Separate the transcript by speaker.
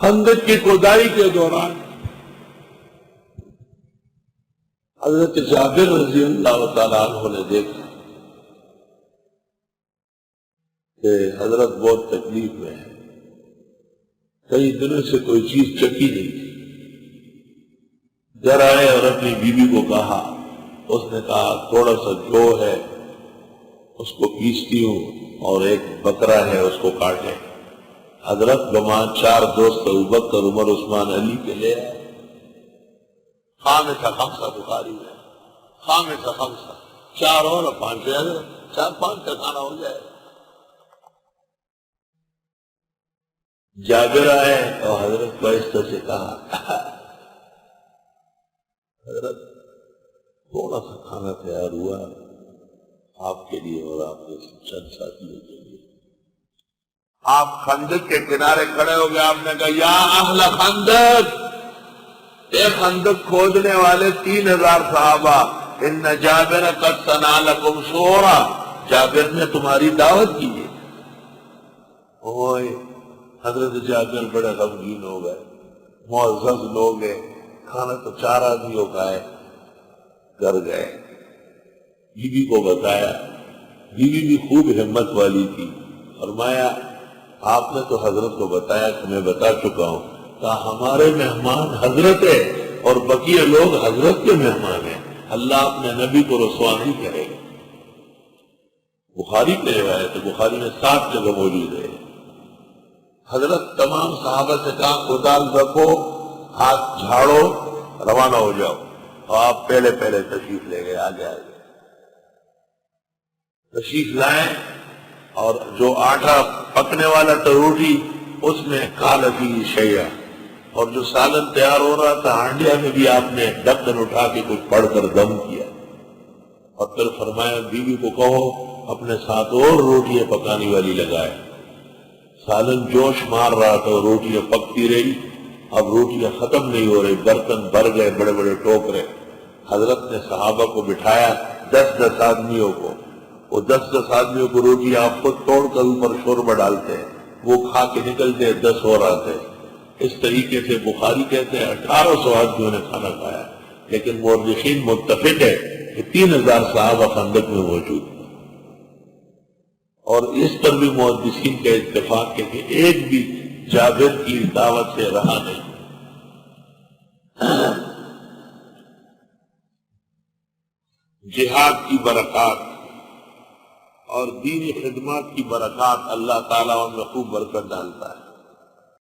Speaker 1: خندق کی کھدائی کے دوران حضرت جابر رضی اللہ تعالیٰ عنہ نے دیکھا کہ حضرت بہت تکلیف میں ہے، کئی دنوں سے کوئی چیز چکی نہیں تھی۔ گھر آئے اور اپنی بیوی کو کہا، اس نے کہا تھوڑا سا جو ہے اس کو پیستی ہوں اور ایک بکرا ہے اس کو کاٹے۔ حضرت گمان 4 دوست ابوبکر عمر عثمان علی کے لے آئے۔ خامسہ خمسہ بخاری میں، خامسہ خمسہ 4 اور 5 ہے، حضرت 4-5 کا کھانا ہو جائے۔ جابر آئے اور حضرت کو اس طرح سے کہا، حضرت تھوڑا سا کھانا تیار ہوا آپ کے لیے اور آپ کے چند ساتھیوں کے لیے۔ آپ خندق کے کنارے کھڑے ہو گئے، آپ نے کہا یا اہل خندق، ایک خندق کھودنے والے 3000 صحابہ، ان جابر قد صنع لکم سورا، جابر نے تمہاری دعوت کی ہے۔ اوئے حضرت جابر بڑے غمگین ہو گئے، معزز لوگ ہیں، کھانا تو 4 آدمیوں کا ہے۔ گھر گئے، بیوی کو بتایا، بیوی بھی خوب ہمت والی تھی، فرمایا آپ نے تو حضرت کو بتایا کہ میں بتا چکا ہوں، کہا ہمارے مہمان حضرت ہے اور بقیہ لوگ حضرت کے مہمان ہیں، اللہ اپنے نبی کو رسوا نہیں کرے گا۔ بخاری کے روایت ہے، بخاری میں 7 جگہ موجود ہے۔ حضرت تمام صحابہ سے کہا کدال رکھو، ہاتھ جھاڑو، روانہ ہو جاؤ، اور آپ پہلے تشریف لے گئے، آگے تشریف لائیں، اور جو آٹا پکنے والا تھا روٹی اس میں قال فی شیء، اور جو سالن تیار ہو رہا تھا ہانڈیا میں بھی آپ نے ڈھکن اٹھا کے کچھ پڑھ کر دم کیا، اور پھر فرمایا بیوی کو کہو اپنے ساتھ اور روٹیاں پکانے والی لگائے۔ سالن جوش مار رہا تھا، روٹیاں پکتی رہی، اب روٹیاں ختم نہیں ہو رہی، برتن بھر گئے، بڑے بڑے ٹوکرے۔ حضرت نے صحابہ کو بٹھایا، 10 آدمیوں کو، وہ 10 آدمیوں کو روٹی آپ خود توڑ کر اوپر شوربہ ڈالتے ہیں، وہ کھا کے نکلتے، 10 اور آتے۔ اس طریقے سے بخاری کہتے ہیں 1800 آدمیوں نے کھانا کھایا، لیکن مورخین متفق ہے کہ 3000 صحابہ خندق میں موجود ہیں، اور اس پر بھی محدثین کا اتفاق ہے کہ ایک بھی جابر کی دعوت سے رہا نہیں۔ جہاد کی برکات اور دینی خدمات کی برکات اللہ تعالیٰ ان میں خوب برکت ڈالتا ہے۔